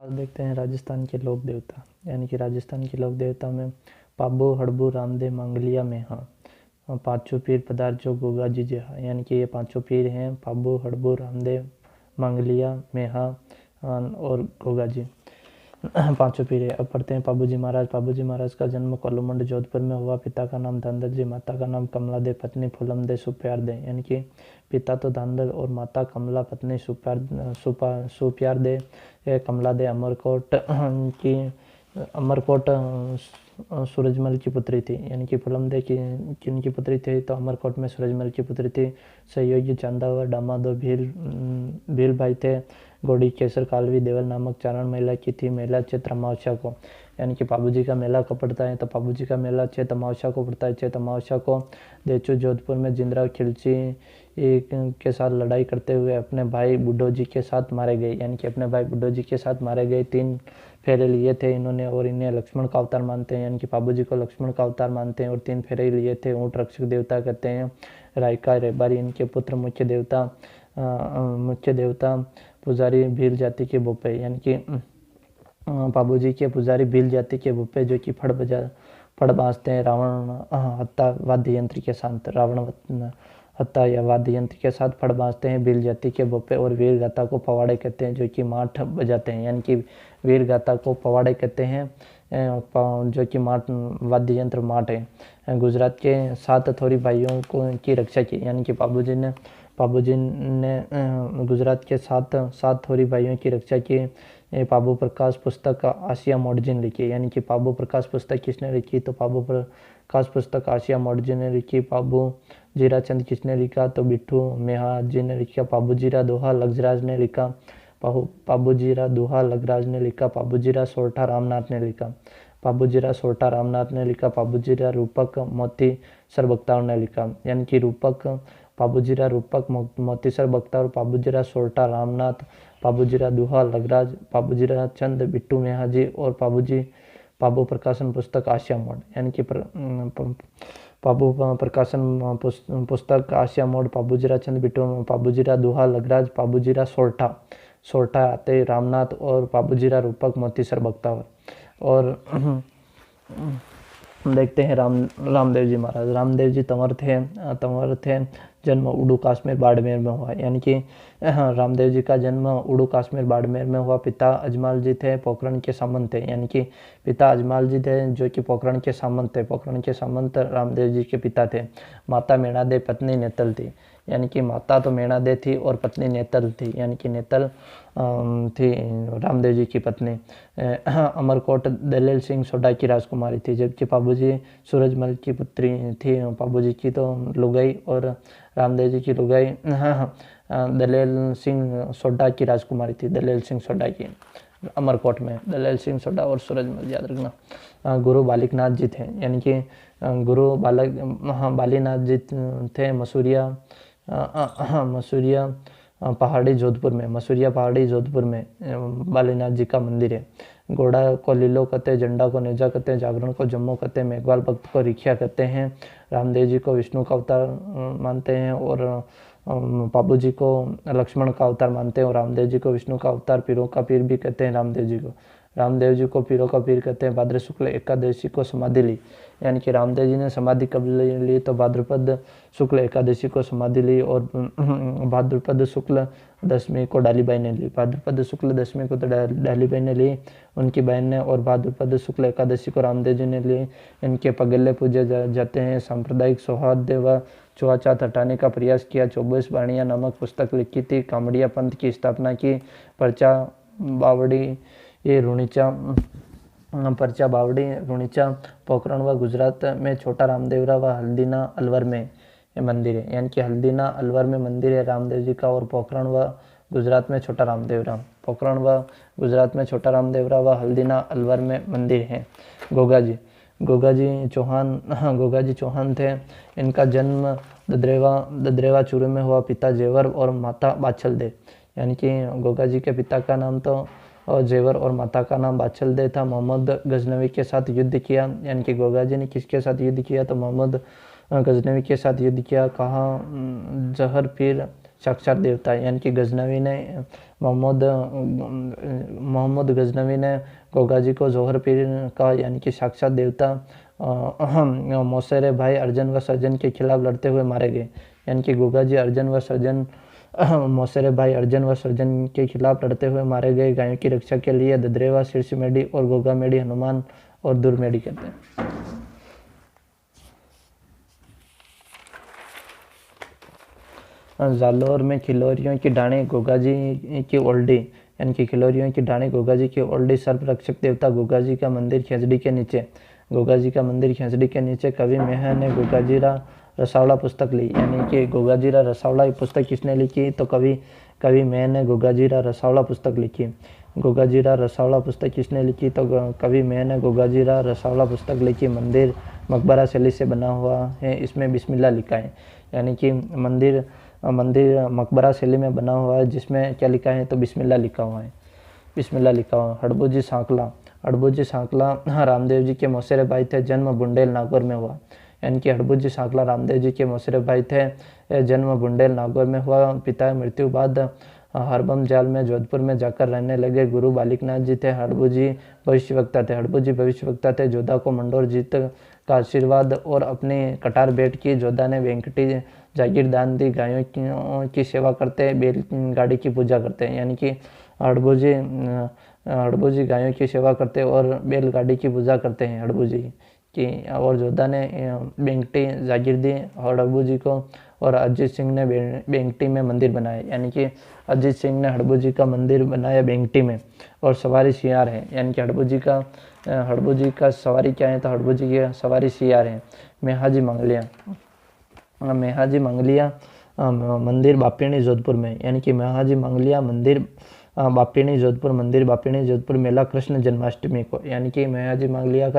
आज देखते हैं राजस्थान के लोक देवता यानी कि राजस्थान के लोक देवता में पाबो हड़बू रामदेव मंगलिया मेहा पांचों पीर पदार्थ जो गोगा जी जहा यानी कि ये पांचों पीर हैं पाबो हड़बू रामदेव मंगलिया मेहा और गोगा जी पांचों पीर है। अब पढ़ते हैं पाबू जी महाराज। पाबू जी महाराज का जन्म कोलुमंड जोधपुर में हुआ। पिता का नाम धनदर जी, माता का नाम कमला दे, पत्नी फूलम दे सुप्यार दे यानी कि पिता तो धनदर और माता कमला, पत्नी सुप्यार दे कमला दे अमरकोट की अमरकोट सूरजमल की पुत्री थी यानी कि फुलम दे की किनकी पुत्री थी तो अमरकोट में सूरजमल की पुत्री थी। सहयोगी चांदावर दामादो भील भाई थे। गोड़ी केसर कालवी देवल नामक चारण महिला की थी। मेला चैत्र अमावस्या को यानी कि पाबूजी का मेला कब पड़ता है तो पाबूजी का मेला चैत्र अमावस्या को पड़ता है। चैत्र अमावस्या को देचू जोधपुर में जिंदरा खिलची के साथ लड़ाई करते हुए अपने भाई बुड्ढो जी के साथ मारे गए यानी कि अपने भाई बुड्ढो जी के साथ मारे गए। 3 फेरे लिए थे इन्होंने और इन्हें लक्ष्मण का अवतार मानते हैं यानी कि पाबूजी को लक्ष्मण का अवतार मानते हैं और 3 फेरे लिए थे। ऊँट रक्षक देवता कहते हैं। रायका रेबारी इनके पुत्र मुख्य देवता पुजारी भील जाति के बोपे यानी कि पाबूजी के पुजारी भील जाति के बोपे जो कि फड़ बाजते हैं। रावण हत्ता वाद्य यंत्र के साथ हत्ता या वाद्य यंत्र के साथ फड़ बाजते हैं भील जाति के बोपे। और वीर गाथा को पवाड़े कहते हैं जो कि माठ बजाते हैं यानी कि वीर गाथा को पवाड़े कहते हैं जो कि माठ वाद्य यंत्र माठ है। गुजरात के 7 थोरी भाइयों को की रक्षा की यानी कि पाबूजी ने गुजरात के 7 थोरी भाइयों की रक्षा की। पाबू प्रकाश पुस्तक आसिया मोडजिन लिखी यानी कि पाबू प्रकाश पुस्तक किसने लिखी तो पाबू प्रकाश पुस्तक आसिया मोडजिन ने लिखी। पाबू जीरा चंद किसने लिखा तो बिट्ठू मेहा जी ने लिखा। पाबू जीरा दोहा लग्जराज ने लिखा। पाबू जीरा दोहा लग्जराज ने लिखा। पाबू जीरा सोरठा रामनाथ ने लिखा। पाबू जीरा सोरठा रामनाथ ने लिखा। पाबू जीरा रूपक मोती सर बख्तावर ने लिखा यानी कि रूपक पाबूजीरा रूपक मोतीसर बख्तावर, पाबूजीरा सोरठा रामनाथ, पाबूजीरा दुहा लगराज, पाबूजीरा चंद बिट्टू मेहाजी और पाबू प्रकाशन पुस्तक आशिया मोड यानी कि पाबू प्रकाशन पुस्तक आशिया मोड, पाबूजीरा चंद बिट्टू, पाबूजीरा दुहा लगराज, पाबूजीरा सोरठा आते रामनाथ और पाबूजीरा रूपक मोतीसर बख्तावर। और देखते हैं रामदेव जी महाराज। रामदेव जी तंवर थे। जन्म उड़ू काश्मीर बाड़मेर में हुआ यानी कि रामदेव जी का जन्म उड़ू काश्मीर बाड़मेर में हुआ। पिता अजमाल जी थे, पोखरण के सामंत थे यानी कि पिता अजमाल जी थे जो कि पोखरण के सामंत थे। पोखरण के सामंत रामदेव जी के पिता थे। माता मेणादे, पत्नी नेतल थी यानी कि माता तो मेणादे थी और पत्नी नेतल थी यानी कि नेतल थी रामदेव जी की पत्नी। अमरकोट दलेल सिंह सोडा की राजकुमारी थी जबकि पाबूजी सूरजमल की पुत्री थी। पाबूजी की तो लुगाई और रामदेव जी की लुगाई दलेल सिंह सोडा की राजकुमारी थी। दलेल सिंह सोडा की अमरकोट में दलेल सिंह सोडा और सूरजमल याद रखना। गुरु बालिकनाथ जी थे यानी कि गुरु बालीनाथ जी थे। मसूरिया पहाड़ी जोधपुर में बालीनाथ जी का मंदिर है। घोड़ा को लीलो कहते हैं, झंडा को नेजा कहते हैं, जागरण को जम्मू कहते हैं, मेघवाल भक्त को रिखिया कहते हैं। रामदेव जी को विष्णु का अवतार मानते हैं और पाबूजी को लक्ष्मण का अवतार मानते हैं और रामदेव जी को विष्णु का अवतार पीरों का पीर भी कहते हैं। रामदेव जी को पीरों का पीर कहते हैं। भाद्र शुक्ल एकादशी को समाधि ली यानी कि रामदेव जी ने समाधि कब ली तो भाद्रपद शुक्ल एकादशी को समाधि ली और भाद्रपद शुक्ल दशमी को डालीबाई ने ली। भाद्रपद शुक्ल दशमी को तो डालीबाई ने ली उनकी बहन ने और भाद्रपद शुक्ल एकादशी को रामदेव जी ने ली। इनके पगले पूजे जाते हैं। सांप्रदायिक सौहार्द व छुआछूत हटाने का प्रयास किया। 24 बाणियाँ नामक पुस्तक लिखी थी। कामड़िया पंथ की स्थापना की। पर्चा बावड़ी रुणीचा पोखरण व गुजरात में छोटा रामदेवरा व हल्दीना अलवर में मंदिर है यानी कि हल्दीना अलवर में मंदिर है रामदेव जी का। और पोखरण व गुजरात में छोटा रामदेवरा व हल्दीना अलवर में मंदिर है। गोगा जी चौहान थे। इनका जन्म ददरेवा चूरू में हुआ। पिता जेवर और माता बाछल दे यानी कि गोगा जी के पिता का नाम तो जेवर और माता का नाम बाछल दे था। मोहम्मद गजनवी के साथ युद्ध किया यानी कि गोगा जी ने किसके साथ युद्ध किया तो मोहम्मद गजनवी के साथ युद्ध किया। कहा जहर पीर साक्षात देवता है। यानी कि गजनवी ने मोहम्मद गजनवी ने गोगा जी को जौहर पीर का यानी कि साक्षात देवता मौसेरे भाई अर्जन व सर्जन के खिलाफ लड़ते हुए मारे गए। यानी कि गोगा जी अर्जन व सर्जन मौसेरे भाई अर्जन व सर्जन के खिलाफ लड़ते हुए मारे गए। गायों की रक्षा के लिए ददरेवा, शीर्ष मेढ़ी और गोगा मेढ़ी, हनुमान और दुर्मेढ़ी कहते हैं। जालौर में खिलौरियों की डाणी गोगा जी की ओल्डी यानी कि खिलौरियों की डाणी गोगा जी की ओल्डी सर्प रक्षक देवता गोगा जी का मंदिर खेजड़ी के नीचे। गोगा जी का मंदिर खेजड़ी के नीचे कवि मेह ने गोगाजीरा रसावला पुस्तक ली। यानी कि गोगाजीरा रसावला पुस्तक किसने लिखी? तो कवि मेह ने गोगाजीरा रसावला पुस्तक लिखी। गोगाजीरा रसावला पुस्तक किसने लिखी? तो कवि मेह ने गोगाजीरा रसावला पुस्तक लिखी। मंदिर मकबरा शैली से बना हुआ है, इसमें बिस्मिल्लाह लिखा है। यानी कि मंदिर मकबरा शैली में बना हुआ है, जिसमें क्या लिखा है? तो बिस्मिल्लाह लिखा हुआ है, बिस्मिल्लाह लिखा हुआ है। हड़बूजी सांकला रामदेव जी के मौसेरे भाई थे, जन्म बुंडेल नागौर में हुआ। यानी कि हड़बूजी सांकला रामदेव जी के मौसेरे भाई थे, जन्म बुंडेल नागौर में हुआ। पिता मृत्यु बाद हरबम जाल में जोधपुर में जाकर रहने लगे। गुरु बालिकनाथ जी थे। हड़बूजी भविष्यवक्ता थे। जोधा को मंडोर जीत का आशीर्वाद और अपनी कटार भेंट की। जोधा ने वेंकटी जागीर दान दी। गायों की सेवा करते, बैलगाड़ी की पूजा करते हैं। यानी कि हड़बूजी गायों की सेवा करते और बैलगाड़ी की पूजा करते हैं हड़बूजी की। और जोधा ने वेंकटी जागीर दी हड़बूजी को, और अजीत सिंह ने बेंगटी में मंदिर बनाया। यानी कि अजीत सिंह ने हड़बूजी का मंदिर बनाया बेंगटी में। और सवारी सियार है। यानी कि हड़बूजी का सवारी क्या है? तो हड़बूजी की सवारी सियार है। मेहाजी मंगलिया मंदिर बापिणी जोधपुर में। यानी कि मेहाजी मंगलिया मंदिर बापिणी जोधपुर मेला कृष्ण जन्माष्टमी को। यानी कि मेहाजी मंगलिया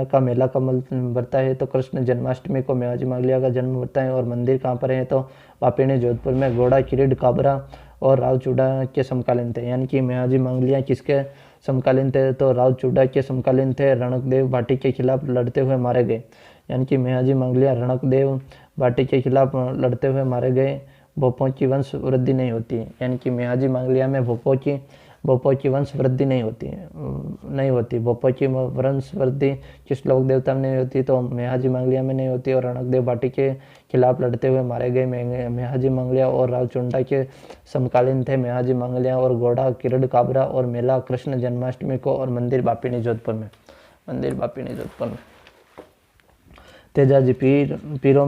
का मेला कब बढ़ता है? तो कृष्ण जन्माष्टमी को मेहाजी मंगलिया का जन्म बढ़ता है। और मंदिर कहाँ पर है? तो बापिणी जोधपुर में। घोड़ा, किरीट, काबरा और राव चूड़ा के समकालीन थे। यानी कि मेहाजी मंगलिया किसके समकालीन थे? तो राव चूड़ा के समकालीन थे। रणकदेव भाटी के खिलाफ लड़ते हुए मारे गए। यानी कि मेहाजी मंगलिया रणकदेव भाटी के खिलाफ लड़ते हुए मारे गए। भोपों की वंश वृद्धि नहीं होती है। यानी कि मेहाजी मंगलिया में भोपों की वंश वृद्धि नहीं होती। भोपों की वंश वृद्धि किस लोक देवता में नहीं होती? तो मेहाजी मंगलिया में नहीं होती। और रणकदेव भाटी के खिलाफ लड़ते हुए मारे गए। मेहाजी मंगलिया और राव चुंडा के समकालीन थे। मेहाजी मंगलिया और घोड़ा, किरड़, काबरा और मेला कृष्ण जन्माष्टमी को। और मंदिर बापिणी जोधपुर में। तेजाजी पीरों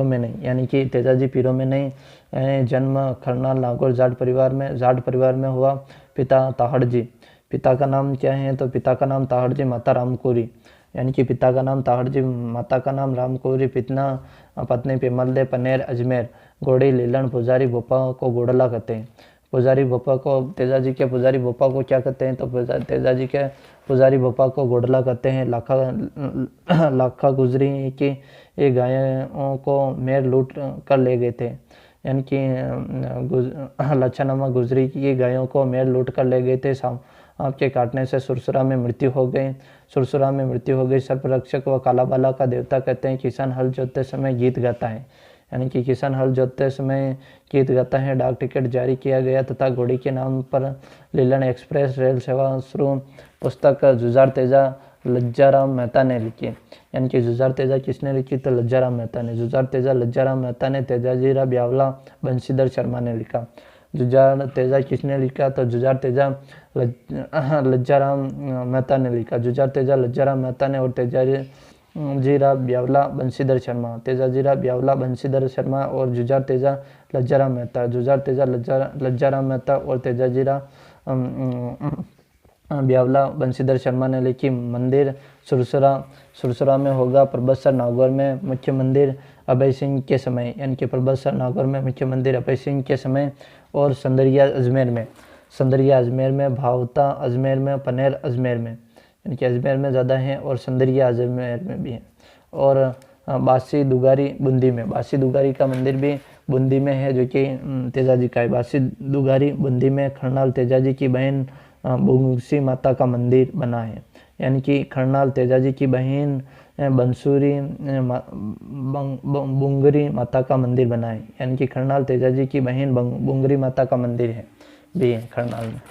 में नहीं। यानी कि तेजाजी पीरों में नहीं। जन्म खरनाल नागौर जाट परिवार में हुआ। पिता ताहड़ जी। पिता का नाम क्या है? तो पिता का नाम ताहड़ जी, माता रामकोरी। यानी कि पिता का नाम ताहड़ जी, माता का नाम रामकोरी। पत्नी पेमल दे पनेर अजमेर। घोड़ी लीलन पुजारी भोपा को घोड़ला कहते हैं। तेजाजी के पुजारी भोपा को क्या कहते हैं? तो तेजाजी के पुजारी भोपा को घोड़ला कहते हैं। लाखा गुजरी की ये गायों को मेर लूट कर ले गए थे। यानी कि लच्छानामा गुजरी की गायों को मेर लूट कर ले गए थे। सांप के काटने से सुरसुरा में मृत्यु हो गई। सर्प रक्षक व कालाबाला का देवता कहते हैं। किसान हल जोतते समय गीत गाता है। यानी कि किसान हल जोतते समय गीत गाता है। डाक टिकट जारी किया गया तथा घोड़ी के नाम पर लीलन एक्सप्रेस रेल सेवा शुरू। पुस्तक जुझार तेजा लज्जाराम मेहता ने लिखी। यानी कि जुझार तेजा किसने लिखी? तो लज्जाराम मेहता ने। जुझार तेजा लज्जाराम मेहता ने। तेजाजीरा ब्यावला बंशीधर शर्मा ने लिखा। जुझार तेजा किसने लिखा? तो जुझार तेजा लज्जाराम मेहता ने लिखा। जुझार तेजा लज्जाराम मेहता ने। और तेजाजीरा ब्यावला बंशीधर शर्मा और जुझार तेजा लज्जाराम मेहता। जुझार तेजा लज्जाराम मेहता और तेजाजीरा ब्यावला बंशीधर शर्मा ने लिखी। मंदिर सुरसुरा में होगा। परबतसर नागौर में मुख्य मंदिर अभय सिंह के समय। यानी कि परबतसर नागौर में मुख्य मंदिर अभय सिंह के समय। और संदरिया अजमेर में, भावता अजमेर में, पनेर अजमेर में। यानी कि अजमेर में ज़्यादा है और संदरिया अजमेर में भी है। और बासी दुगारी बूंदी में। बासी दुगारी का मंदिर भी बूंदी में है, जो कि तेजाजी का है। बासी दुगारी बूंदी में खरनाल तेजाजी की बहन बुंगसी माता का मंदिर बना है। यानी कि खरनाल तेजाजी की बहन बंसूरी बुंगरी माता का मंदिर बनाए, यानी कि खरनाल तेजाजी की बहन बुंगरी माता का मंदिर है भी है खरनाल में।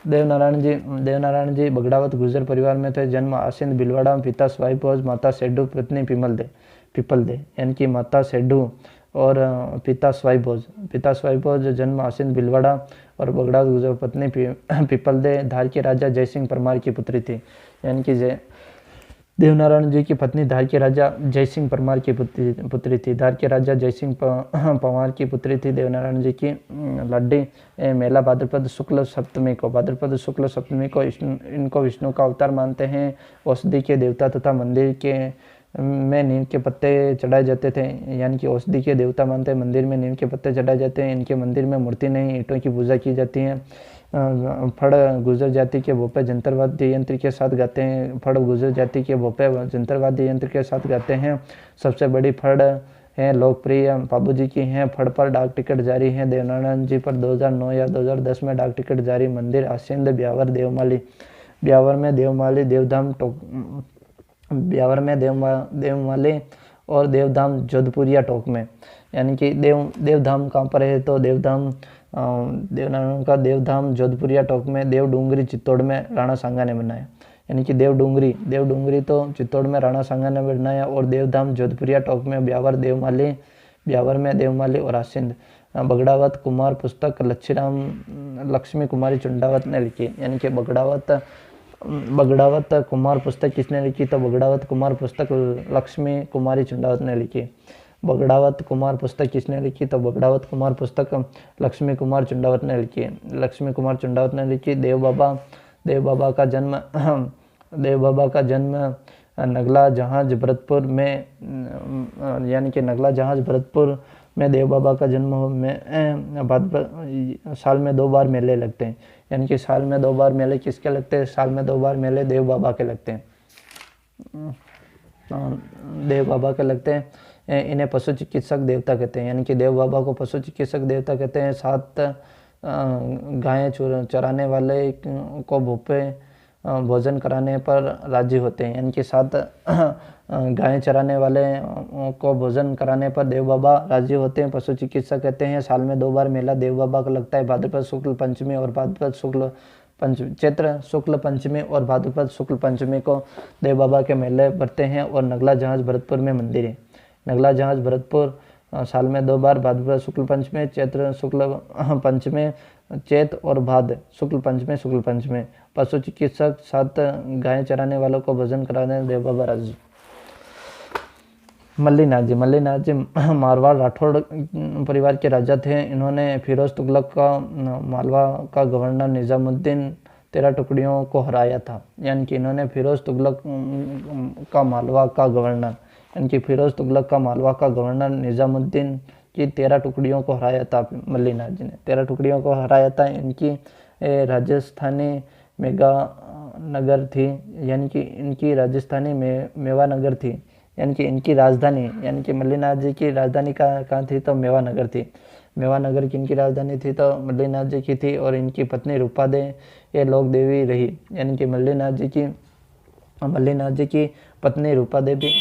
देवनारायण जी बगड़ावत गुर्जर परिवार में थे। जन्म आसिंद भिलवाड़ा, पिता स्वाई भोज, माता सेड्डू, पत्नी पीपल दे, यानी कि माता सेड्डू और पिता स्वाई भोज। जन्म आसिंद भिलवाड़ा और बगड़ावत गुर्जर, पत्नी पीपल दे धार के राजा जयसिंह परमार की पुत्री थी, यानी कि देवनारायण जी की पत्नी धार के राजा जयसिंह परमार की पुत्री थी। धार के राजा जयसिंह परमार की पुत्री थी देवनारायण जी की लाडी। मेला भाद्रपद शुक्ल सप्तमी को इनको विष्णु का अवतार मानते हैं। औषधि के देवता तथा मंदिर के में नीम के पत्ते चढ़ाए जाते थे, यानी कि औषधि के देवता मानते हैं, मंदिर में नीम के पत्ते चढ़ाए जाते हैं। इनके मंदिर में मूर्ति नहीं, ईंटों की पूजा की जाती है। फड़ गुर्जर जाति के भोपे जंतरवाद्य यंत्र के साथ गाते हैं। फड़ गुर्जर जाति के भोपे जंतरवाद्य यंत्र के साथ गाते हैं। सबसे बड़ी फड़ है लोकप्रिय बाबूजी की हैं। फड़ पर डाक टिकट जारी है। देवनारायण जी पर 2009 या 2010 में डाक टिकट जारी। मंदिर आसिंद ब्यावर देवमाली, ब्यावर में देवमाली देवमाली और देवधाम जोधपुरिया टोक में, यानी कि देवधाम कहाँ पर है तो देवनारायण का देवधाम जोधपुरिया टोक में। देवडूंगरी चित्तौड़ में राणा सांगा ने बनाया, यानी कि देवडूंगरी तो चित्तौड़ में राणा सांगा ने बनाया और देवधाम जोधपुरिया टोक में। ब्यावर में देवमाली और आसिंद। बगड़ावत कुमार पुस्तक लक्ष्मी कुमारी चुंडावत ने लिखी, यानी कि बगड़ावत कुमार पुस्तक किसने लिखी तो बगड़ावत कुमार पुस्तक लक्ष्मी कुमारी चुंडावत ने लिखी। बगड़ावत कुमार पुस्तक किसने लिखी तो बगड़ावत कुमार पुस्तक लक्ष्मी कुमार चुंडावत ने लिखी। देव बाबा का जन्म नगला जहाज भरतपुर में, यानी कि नगला जहाज भरतपुर में देव बाबा का जन्म में साल में 2 बार मेले लगते हैं, यानी कि साल में 2 बार मेले किसके लगते हैं, साल में 2 बार मेले देव बाबा के लगते हैं। इन्हें पशु चिकित्सक देवता कहते हैं, यानी कि देव बाबा को पशु चिकित्सक देवता कहते हैं। 7 गायें चराने वाले को भूपे भोजन कराने पर राजी होते हैं, यानी कि 7 गायें चराने वाले को भोजन कराने पर देव बाबा राजी होते हैं, पशु चिकित्सक कहते हैं। साल में 2 बार मेला देव बाबा का लगता है, भाद्रपद शुक्ल पंचमी और चैत्र शुक्ल पंचमी और भाद्रपद शुक्ल पंचमी को देव बाबा के मेले भरते हैं। और नगला जहाज भरतपुर में मंदिर है। नगला जहाज भरतपुर साल में 2 बार, भाद्रपद शुक्ल पंचमी, चैत्र शुक्ल पंचमी, चैत और भाद शुक्ल पंचमी। पशु चिकित्सक 7 गायें चराने वालों को भोजन कराने देव बाबा राजी। मल्लीनाथ जी मारवाड़ राठौड़ परिवार के राजा थे। इन्होंने फिरोज तुगलक का मालवा का गवर्नर निजामुद्दीन 13 टुकड़ियों को हराया था, यानी कि इन्होंने फिरोज तुगलक का मालवा का गवर्नर निजामुद्दीन की 13 टुकड़ियों को हराया था। मल्लीनाथ जी ने 13 टुकड़ियों को हराया था। इनकी राजस्थानी मेगा नगर थी, यानी कि इनकी राजस्थानी मेवा नगर थी, यानी कि इनकी राजधानी, यानी कि मल्लीनाथ जी की राजधानी कहाँ थी तो मेवा नगर थी। मेवा नगर की इनकी राजधानी थी तो मल्लीनाथ जी की थी। और इनकी पत्नी रूपादे ये लोक देवी रही, यानी कि मल्लीनाथ जी की पत्नी रूपा देवी